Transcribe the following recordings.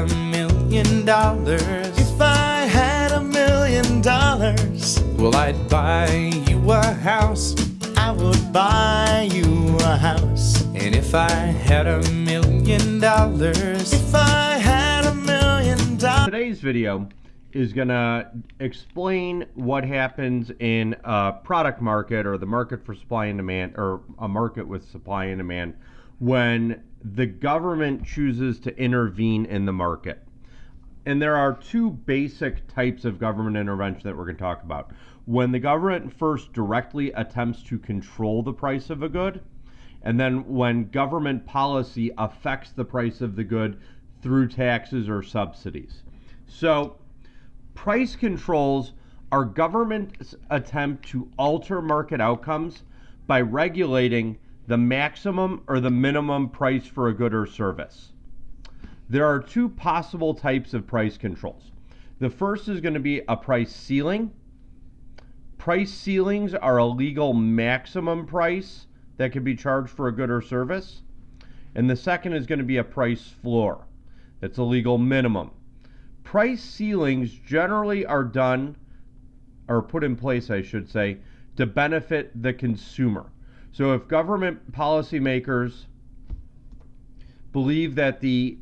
$1,000,000, if I had $1,000,000, well, I'd buy you a house. I would buy you a house. And if I had $1,000,000, If I had $1,000,000. Today's video is going to explain what happens in a product market, or the market for supply and demand, or a market with supply and demand, when the government chooses to intervene in the market. And there are two basic types of government intervention that we're going to talk about. When the government first directly attempts to control the price of a good, and then when government policy affects the price of the good through taxes or subsidies. So, price controls are government's attempt to alter market outcomes by regulating the maximum or the minimum price for a good or service. There are two possible types of price controls. The first is going to be a price ceiling. Price ceilings are a legal maximum price that can be charged for a good or service. And the second is going to be a price floor. That's a legal minimum. Price ceilings generally are done, or put in place, I should say, to benefit the consumer. So if government policymakers believe that the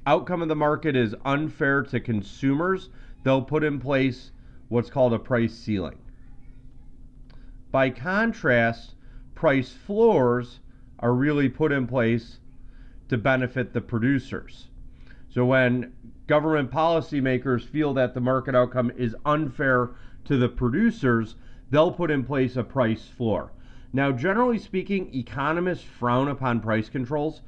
outcome of the market is unfair to consumers, they'll put in place what's called a price ceiling. By contrast, price floors are really put in place to benefit the producers. So when government policymakers feel that the market outcome is unfair to the producers, they'll put in place a price floor. Now, generally speaking, economists frown upon price controls.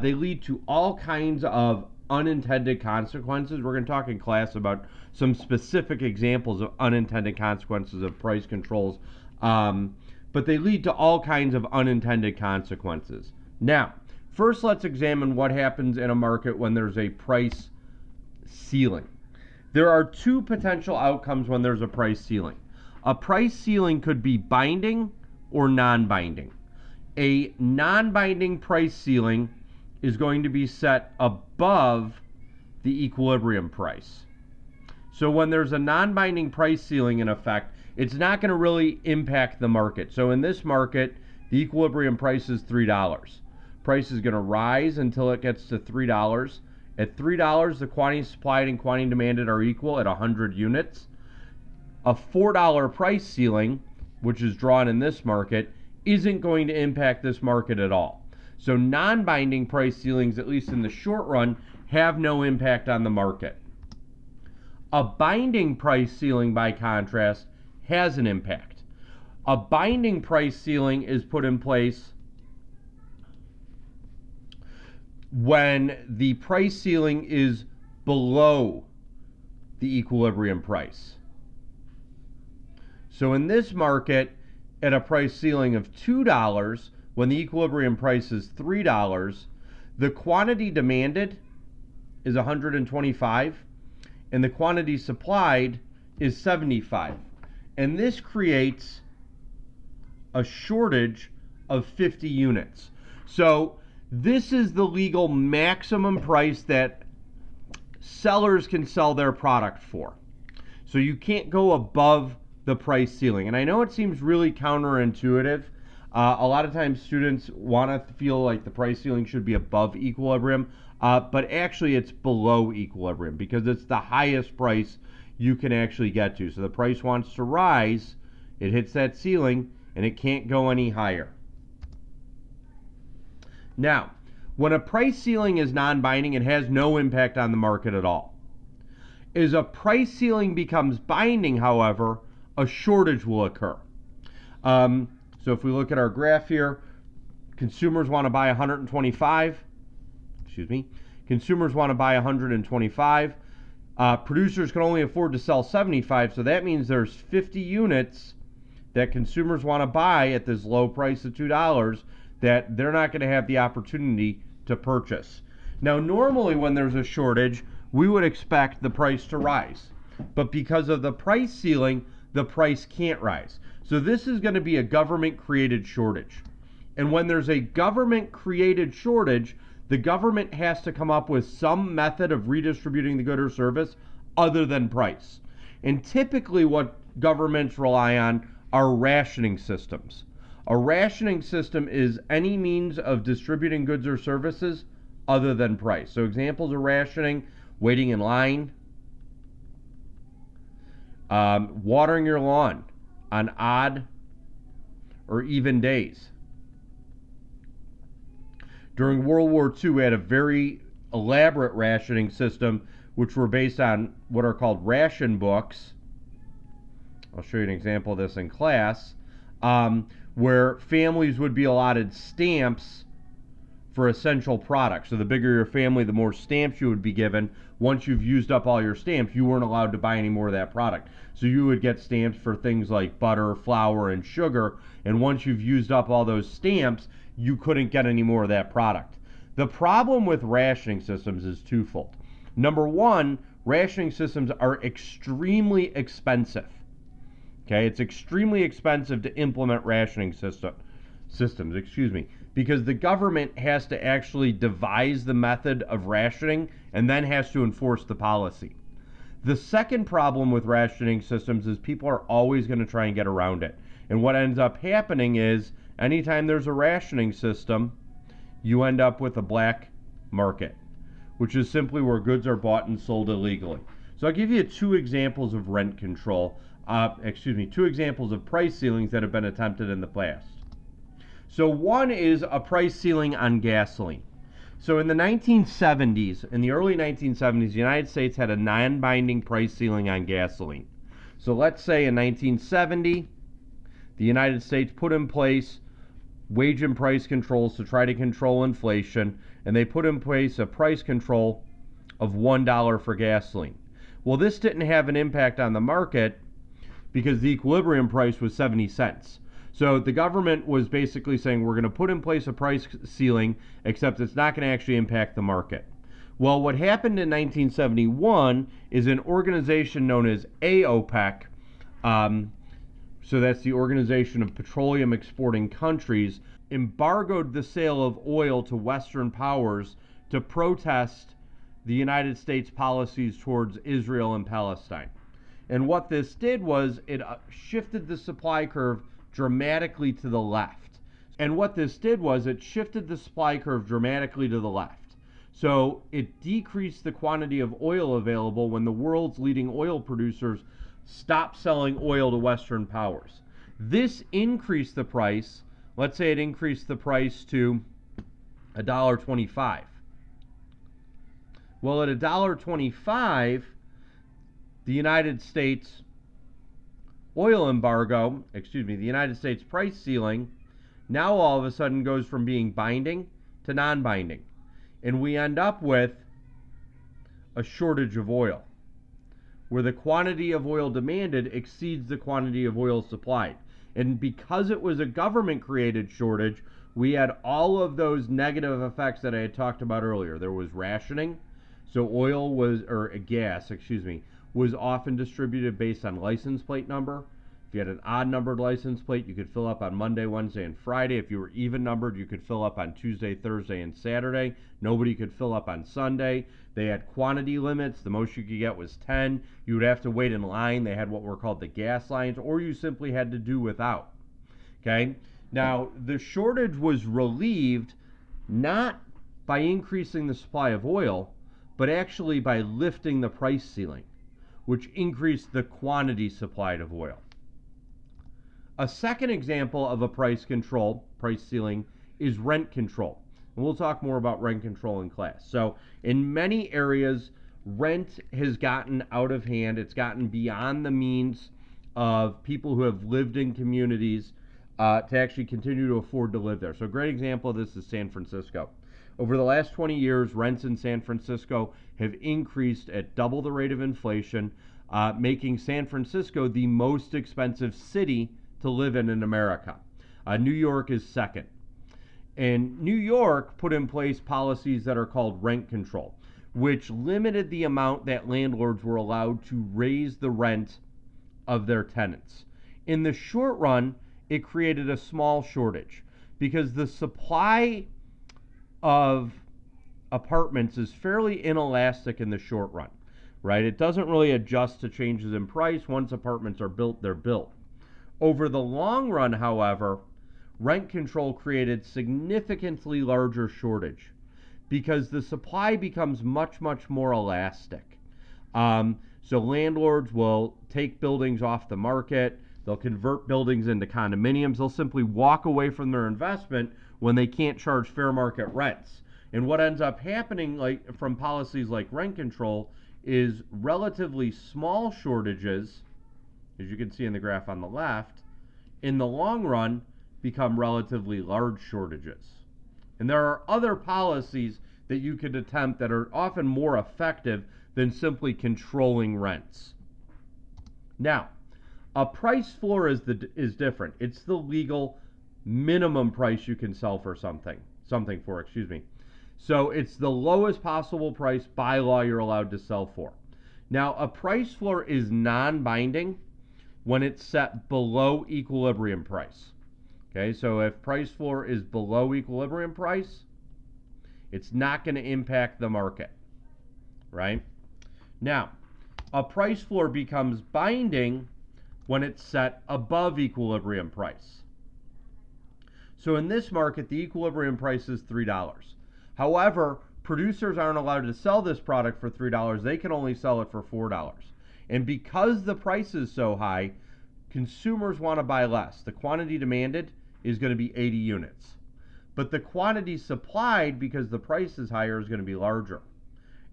They lead to all kinds of unintended consequences. We're going to talk in class about some specific examples of unintended consequences of price controls. But they lead to all kinds of unintended consequences. Now, first let's examine what happens in a market when there's a price ceiling. There are two potential outcomes when there's a price ceiling. A price ceiling could be binding or non-binding. A non-binding price ceiling is going to be set above the equilibrium price. So when there's a non-binding price ceiling in effect, it's not going to really impact the market. So in this market, the equilibrium price is $3. Price is going to rise until it gets to $3. At $3, the quantity supplied and quantity demanded are equal at 100 units. A $4 price ceiling, which is drawn in this market, isn't going to impact this market at all. So non-binding price ceilings, at least in the short run, have no impact on the market. A binding price ceiling, by contrast, has an impact. A binding price ceiling is put in place when the price ceiling is below the equilibrium price. So in this market, at a price ceiling of $2, when the equilibrium price is $3, the quantity demanded is 125, and the quantity supplied is 75. And this creates a shortage of 50 units. So this is the legal maximum price that sellers can sell their product for. So you can't go above the price ceiling. And I know it seems really counterintuitive. A lot of times students want to feel like the price ceiling should be above equilibrium, but actually it's below equilibrium because it's the highest price you can actually get to. So the price wants to rise, it hits that ceiling, and it can't go any higher. Now, when a price ceiling is non-binding, it has no impact on the market at all. As a price ceiling becomes binding, however, a shortage will occur. So if we look at our graph here, consumers want to buy 125. Consumers want to buy 125. Producers can only afford to sell 75, so that means there's 50 units that consumers want to buy at this low price of $2 that they're not going to have the opportunity to purchase. Now, normally when there's a shortage, we would expect the price to rise. But because of the price ceiling, the price can't rise. So this is going to be a government-created shortage. And when there's a government-created shortage, The government has to come up with some method of redistributing the good or service other than price. And typically what governments rely on are rationing systems. A rationing system is any means of distributing goods or services other than price. So examples of rationing: waiting in line, watering your lawn on odd or even days. During World War II, we had a very elaborate rationing system, which were based on what are called ration books. I'll show you an example of this in class, where families would be allotted stamps for essential products. So the bigger your family, the more stamps you would be given. Once you've used up all your stamps, you weren't allowed to buy any more of that product. So you would get stamps for things like butter, flour, and sugar, and once you've used up all those stamps, you couldn't get any more of that product. The problem with rationing systems is twofold. Number one, rationing systems are extremely expensive. Okay, it's extremely expensive to implement rationing systems, because the government has to actually devise the method of rationing and then has to enforce the policy. The second problem with rationing systems is people are always going to try and get around it. And what ends up happening is anytime there's a rationing system, you end up with a black market, which is simply where goods are bought and sold illegally. So I'll give you two examples of rent control, two examples of price ceilings that have been attempted in the past. So one is a price ceiling on gasoline. So in the 1970s, in the early 1970s, the United States had a non-binding price ceiling on gasoline. So let's say in 1970, the United States put in place wage and price controls to try to control inflation, and they put in place a price control of $1 for gasoline. Well, this didn't have an impact on the market because the equilibrium price was 70 cents. So the government was basically saying, we're going to put in place a price ceiling, except it's not going to actually impact the market. Well, what happened in 1971 is an organization known as AOPEC, so that's the Organization of Petroleum Exporting Countries, embargoed the sale of oil to Western powers to protest the United States policies towards Israel and Palestine. And what this did was it shifted the supply curve dramatically to the left. So it decreased the quantity of oil available when the world's leading oil producers stopped selling oil to Western powers. This increased the price. Let's say it increased the price to $1.25. Well, at $1.25, the United States the United States price ceiling now all of a sudden goes from being binding to non-binding. And we end up with a shortage of oil, where the quantity of oil demanded exceeds the quantity of oil supplied. And because it was a government-created shortage, we had all of those negative effects that I had talked about earlier. There was rationing, so gas was often distributed based on license plate number. If you had an odd numbered license plate, you could fill up on Monday, Wednesday, and Friday. If you were even numbered, you could fill up on Tuesday, Thursday, and Saturday. Nobody could fill up on Sunday. They had quantity limits. The most you could get was 10. You would have to wait in line. They had what were called the gas lines, or you simply had to do without. Okay? Now, the shortage was relieved not by increasing the supply of oil, but actually by lifting the price ceiling, which increased the quantity supplied of oil. A second example of a price ceiling, is rent control. And we'll talk more about rent control in class. So in many areas, rent has gotten out of hand. It's gotten beyond the means of people who have lived in communities to actually continue to afford to live there. So a great example of this is San Francisco. Over the last 20 years, rents in San Francisco have increased at double the rate of inflation, making San Francisco the most expensive city to live in America. New York is second. And New York put in place policies that are called rent control, which limited the amount that landlords were allowed to raise the rent of their tenants. In the short run, it created a small shortage because the supply of apartments is fairly inelastic in the short run, right? It doesn't really adjust to changes in price. Once apartments are built, they're built. Over the long run, however, rent control created significantly larger shortage because the supply becomes much, much more elastic. So landlords will take buildings off the market. They'll convert buildings into condominiums. They'll simply walk away from their investment when they can't charge fair market rents. And what ends up happening, like from policies like rent control, is relatively small shortages, as you can see in the graph on the left, in the long run become relatively large shortages. And there are other policies that you could attempt that are often more effective than simply controlling rents. Now, a price floor is different. It's the legal minimum price you can sell for something for, excuse me. So it's the lowest possible price by law you're allowed to sell for. Now, a price floor is non-binding when it's set below equilibrium price. Okay, so if price floor is below equilibrium price, it's not going to impact the market, right? Now, a price floor becomes binding when it's set above equilibrium price. So in this market, the equilibrium price is $3. However, producers aren't allowed to sell this product for $3. They can only sell it for $4. And because the price is so high, consumers want to buy less. The quantity demanded is going to be 80 units. But the quantity supplied, because the price is higher, is going to be larger.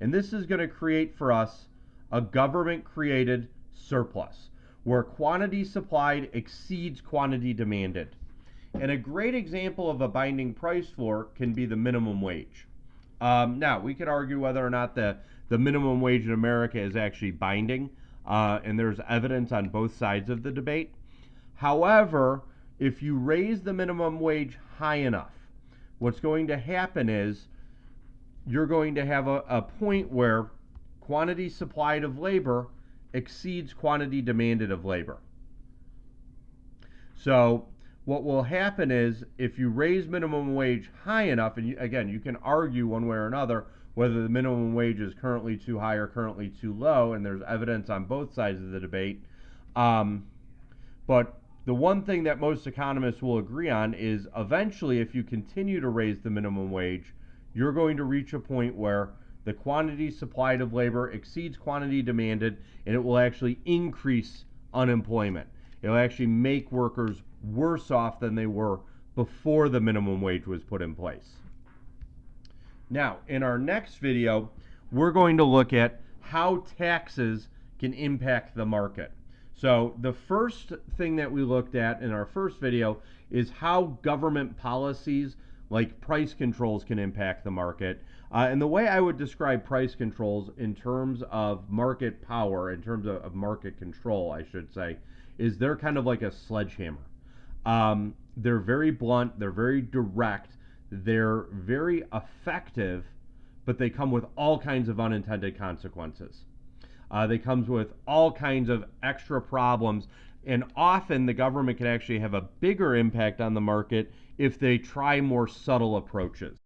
And this is going to create for us a government-created surplus, where quantity supplied exceeds quantity demanded. And a great example of a binding price floor can be the minimum wage. Now, we could argue whether or not the minimum wage in America is actually binding, and there's evidence on both sides of the debate. However, if you raise the minimum wage high enough, what's going to happen is you're going to have a point where quantity supplied of labor exceeds quantity demanded of labor. So what will happen is if you raise minimum wage high enough, and again, you can argue one way or another whether the minimum wage is currently too high or currently too low, and there's evidence on both sides of the debate. But the one thing that most economists will agree on is eventually, if you continue to raise the minimum wage, you're going to reach a point where the quantity supplied of labor exceeds quantity demanded, and it will actually increase unemployment. It'll actually make workers worse off than they were before the minimum wage was put in place. Now, in our next video, we're going to look at how taxes can impact the market. So the first thing that we looked at in our first video is how government policies like price controls can impact the market. And the way I would describe price controls in terms of market power, in terms of market control, I should say, is they're kind of like a sledgehammer. They're very blunt, they're very direct, they're very effective, but they come with all kinds of unintended consequences. They come with all kinds of extra problems, and often the government can actually have a bigger impact on the market if they try more subtle approaches.